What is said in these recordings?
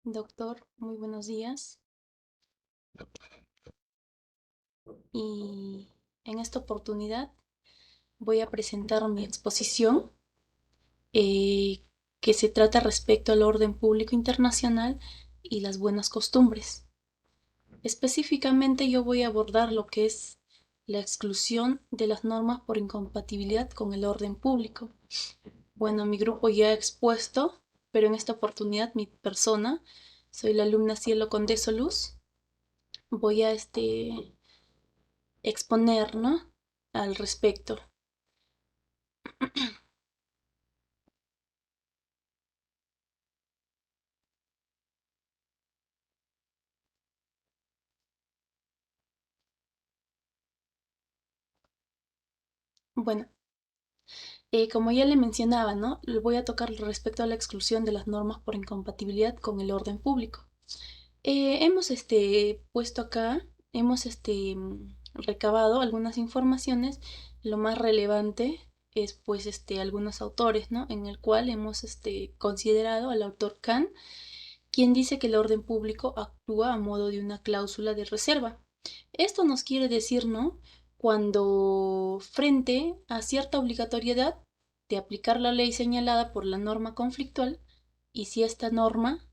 Doctor, muy buenos días. Y en esta oportunidad voy a presentar mi exposición eh, que se trata respecto al orden público internacional y las buenas costumbres. Específicamente yo voy a abordar lo que es la exclusión de las normas por incompatibilidad con el orden público. Bueno, mi grupo ya ha expuesto, pero en esta oportunidad mi persona, soy la alumna Cielo Condeso Luz, voy a exponer, ¿no?, al respecto. Bueno, como ya le mencionaba, ¿no?, le voy a tocar respecto a la exclusión de las normas por incompatibilidad con el orden público. Hemos puesto acá, hemos recabado algunas informaciones. Lo más relevante es pues algunos autores, ¿no?, en el cual hemos considerado al autor Kant, quien dice que el orden público actúa a modo de una cláusula de reserva. Esto nos quiere decir, ¿no?, cuando frente a cierta obligatoriedad de aplicar la ley señalada por la norma conflictual y si esta norma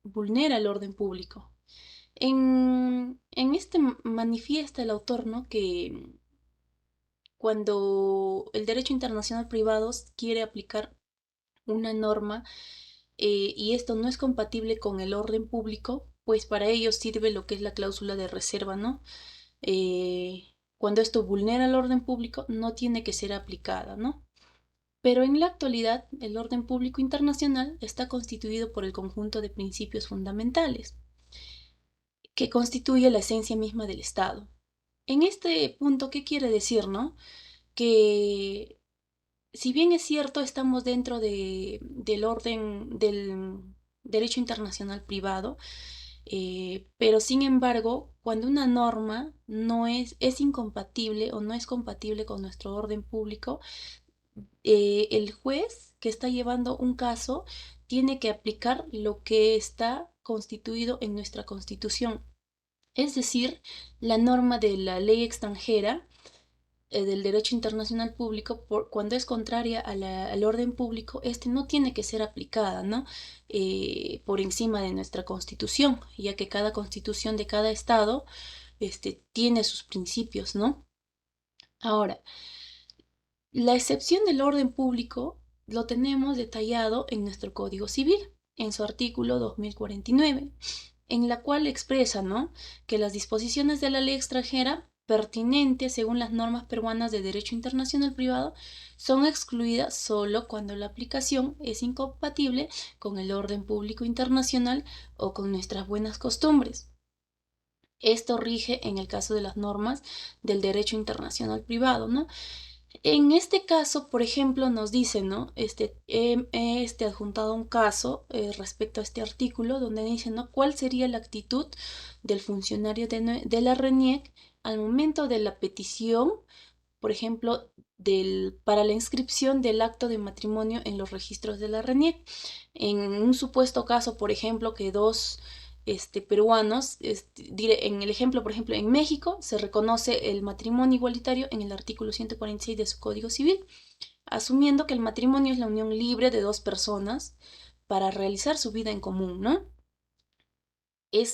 vulnera el orden público. En este manifiesta el autor, ¿no?, que cuando el derecho internacional privado quiere aplicar una norma y esto no es compatible con el orden público, pues para ello sirve lo que es la cláusula de reserva, ¿no? Cuando esto vulnera el orden público, no tiene que ser aplicada, ¿no? Pero en la actualidad, el orden público internacional está constituido por el conjunto de principios fundamentales, que constituye la esencia misma del Estado. En este punto, ¿qué quiere decir, no? Que si bien es cierto, estamos dentro del orden del derecho internacional privado, pero sin embargo, cuando una norma no es incompatible o no es compatible con nuestro orden público, el juez que está llevando un caso tiene que aplicar lo que está constituido en nuestra Constitución. Es decir, la norma de la ley extranjera del derecho internacional público, cuando es contraria al orden público, no tiene que ser aplicada, ¿no?, por encima de nuestra Constitución, ya que cada Constitución de cada estado tiene sus principios, ¿no? Ahora, la excepción del orden público lo tenemos detallado en nuestro Código Civil, en su artículo 2049, en la cual expresa, ¿no?, que las disposiciones de la ley extranjera pertinentes según las normas peruanas de derecho internacional privado son excluidas solo cuando la aplicación es incompatible con el orden público internacional o con nuestras buenas costumbres. Esto rige en el caso de las normas del derecho internacional privado, ¿no? En este caso, por ejemplo, nos dice, ¿no? He adjuntado un caso respecto a este artículo donde dice, ¿no?, cuál sería la actitud del funcionario de la RENIEC al momento de la petición, por ejemplo, para la inscripción del acto de matrimonio en los registros de la RENIEC. En un supuesto caso, por ejemplo, que dos peruanos, en el ejemplo, por ejemplo, en México se reconoce el matrimonio igualitario en el artículo 146 de su Código Civil, asumiendo que el matrimonio es la unión libre de dos personas para realizar su vida en común, ¿no? Y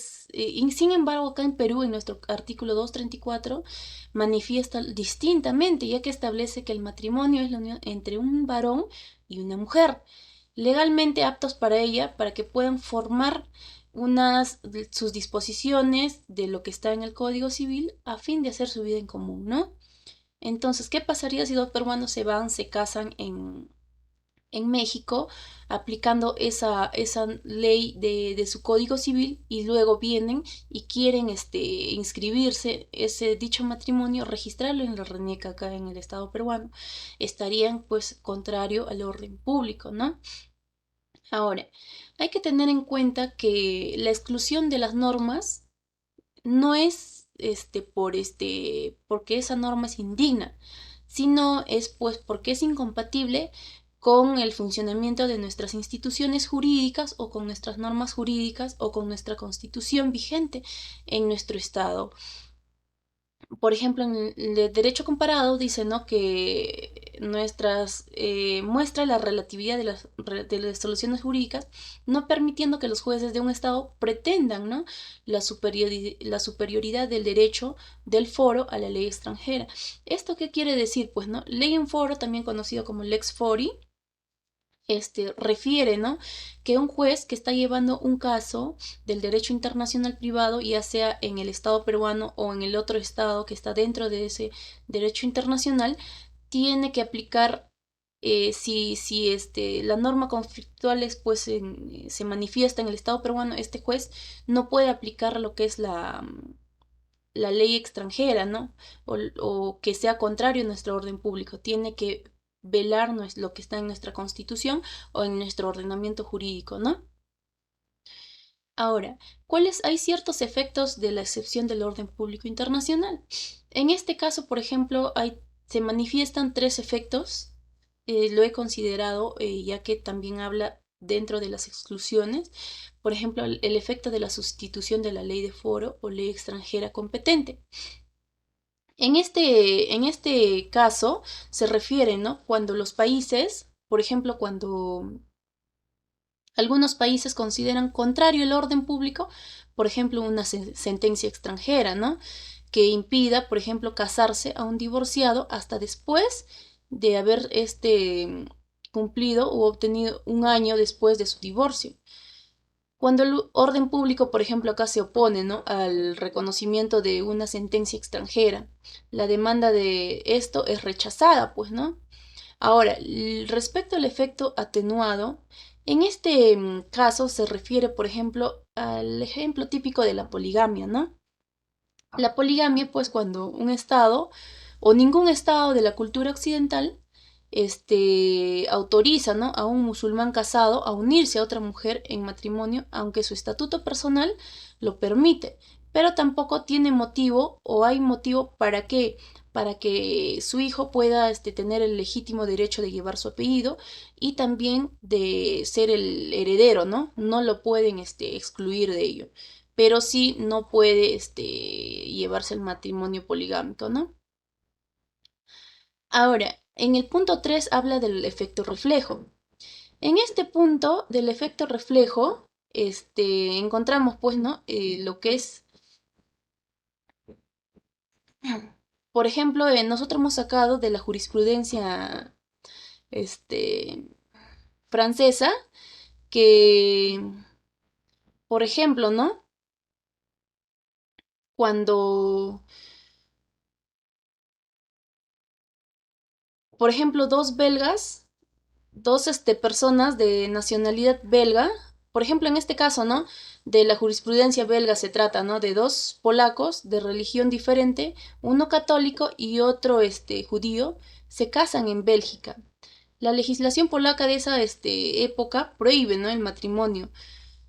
sin embargo, acá en Perú, en nuestro artículo 234, manifiesta distintamente, ya que establece que el matrimonio es la unión entre un varón y una mujer, legalmente aptos para ella, para que puedan formar sus disposiciones de lo que está en el Código Civil a fin de hacer su vida en común, ¿no? Entonces, ¿qué pasaría si dos peruanos se casan en México, aplicando esa ley de su Código Civil, y luego vienen y quieren inscribirse ese dicho matrimonio, registrarlo en la RENIEC acá en el Estado peruano? Estarían pues contrario al orden público, ¿no? Ahora, hay que tener en cuenta que la exclusión de las normas no es porque esa norma es indigna, sino es pues porque es incompatible con el funcionamiento de nuestras instituciones jurídicas o con nuestras normas jurídicas o con nuestra constitución vigente en nuestro estado. Por ejemplo, en el derecho comparado dice, ¿no?, que muestra la relatividad de las soluciones jurídicas, no permitiendo que los jueces de un estado pretendan, ¿no?, la superioridad del derecho del foro a la ley extranjera. ¿Esto qué quiere decir? Pues, ¿no? Ley en foro, también conocido como lex fori, refiere, ¿no?, que un juez que está llevando un caso del derecho internacional privado, ya sea en el Estado peruano o en el otro Estado que está dentro de ese derecho internacional, tiene que aplicar, si la norma conflictual pues, se manifiesta en el Estado peruano, este juez no puede aplicar lo que es la ley extranjera, ¿no? O que sea contrario a nuestro orden público. Tiene que velar lo que está en nuestra constitución o en nuestro ordenamiento jurídico, ¿no? Ahora, hay ciertos efectos de la excepción del orden público internacional? En este caso, por ejemplo, se manifiestan tres efectos. Lo he considerado, ya que también habla dentro de las exclusiones. Por ejemplo, el efecto de la sustitución de la ley de foro o ley extranjera competente. En este caso se refiere, ¿no?, cuando los países, por ejemplo, cuando algunos países consideran contrario el orden público, por ejemplo, una sentencia extranjera, ¿no?, que impida, por ejemplo, casarse a un divorciado hasta después de haber cumplido o obtenido un año después de su divorcio. Cuando el orden público, por ejemplo, acá se opone, ¿no?, al reconocimiento de una sentencia extranjera, la demanda de esto es rechazada, pues, ¿no? Ahora, respecto al efecto atenuado, en este caso se refiere, por ejemplo, al ejemplo típico de la poligamia, ¿no? La poligamia, pues, cuando un estado o ningún estado de la cultura occidental autoriza, ¿no?, a un musulmán casado a unirse a otra mujer en matrimonio, aunque su estatuto personal lo permite, pero tampoco tiene motivo o hay motivo para que su hijo pueda tener el legítimo derecho de llevar su apellido y también de ser el heredero, ¿no? No lo pueden excluir de ello, pero sí no puede llevarse el matrimonio poligámico, ¿no? Ahora, en el punto 3 habla del efecto reflejo. En este punto del efecto reflejo, encontramos, pues, ¿no?, lo que es, por ejemplo, nosotros hemos sacado de la jurisprudencia este, francesa que, por ejemplo, ¿no?, cuando, por ejemplo, dos personas de nacionalidad belga, por ejemplo, en este caso, ¿no?, de la jurisprudencia belga se trata, ¿no?, de dos polacos de religión diferente, uno católico y otro judío, se casan en Bélgica. La legislación polaca de esa época prohíbe, ¿no?, el matrimonio.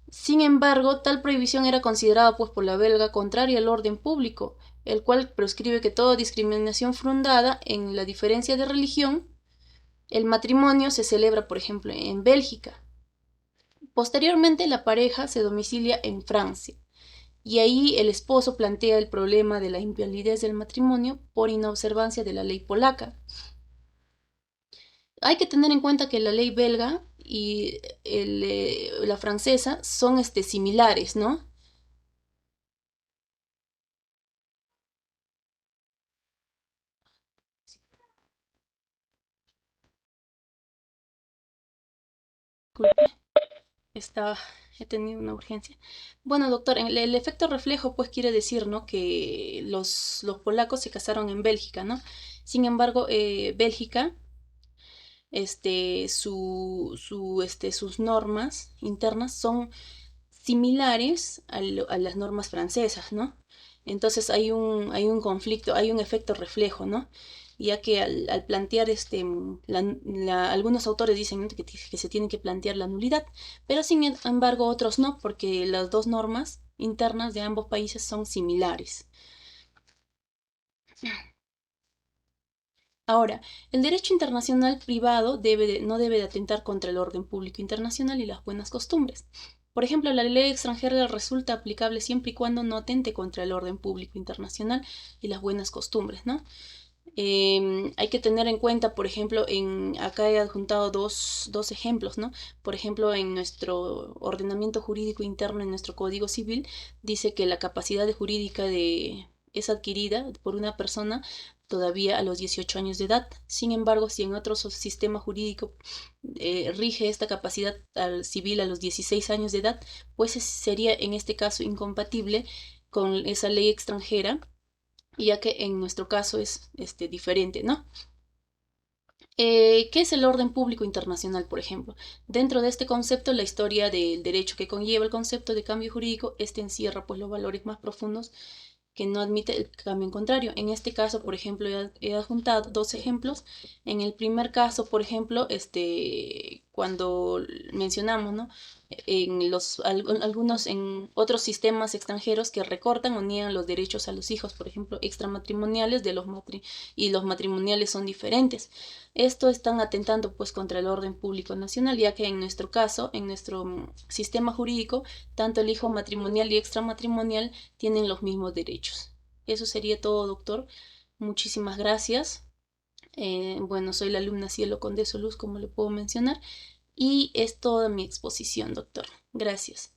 Sin embargo, tal prohibición era considerada, pues, por la belga contraria al orden público, el cual prescribe que toda discriminación fundada en la diferencia de religión, el matrimonio se celebra, por ejemplo, en Bélgica. Posteriormente, la pareja se domicilia en Francia y ahí el esposo plantea el problema de la invalidez del matrimonio por inobservancia de la ley polaca. Hay que tener en cuenta que la ley belga y la francesa son similares, ¿no? Disculpe, está, he tenido una urgencia. Bueno, doctor, el efecto reflejo, pues, quiere decir, ¿no?, que los polacos se casaron en Bélgica, ¿no? Sin embargo, Bélgica, sus normas internas son similares a las normas francesas, ¿no? Entonces hay un conflicto, hay un efecto reflejo, ¿no? Ya que al plantear algunos autores dicen, ¿no?, que se tiene que plantear la nulidad, pero sin embargo otros no, porque las dos normas internas de ambos países son similares. Ahora, el derecho internacional privado no debe de atentar contra el orden público internacional y las buenas costumbres. Por ejemplo, la ley extranjera resulta aplicable siempre y cuando no atente contra el orden público internacional y las buenas costumbres, ¿no? Hay que tener en cuenta, por ejemplo, acá he adjuntado dos ejemplos, ¿no? Por ejemplo, en nuestro ordenamiento jurídico interno, en nuestro Código Civil, dice que la capacidad jurídica es adquirida por una persona todavía a los 18 años de edad. Sin embargo, si en otro sistema jurídico rige esta capacidad al civil a los 16 años de edad, pues sería en este caso incompatible con esa ley extranjera, ya que en nuestro caso es diferente, ¿no? ¿Qué es el orden público internacional, por ejemplo? Dentro de este concepto, la historia del derecho que conlleva el concepto de cambio jurídico, encierra pues los valores más profundos que no admite el cambio en contrario. En este caso, por ejemplo, he adjuntado dos ejemplos. En el primer caso, por ejemplo, cuando mencionamos, ¿no? Algunos en otros sistemas extranjeros que recortan o niegan los derechos a los hijos, por ejemplo, extramatrimoniales y los matrimoniales son diferentes. Esto están atentando pues contra el orden público nacional, ya que en nuestro caso, en nuestro sistema jurídico, tanto el hijo matrimonial y extramatrimonial tienen los mismos derechos. Eso sería todo, doctor. Muchísimas gracias. Bueno, soy la alumna Cielo Condeso Luz, como le puedo mencionar, y es toda mi exposición, doctor. Gracias.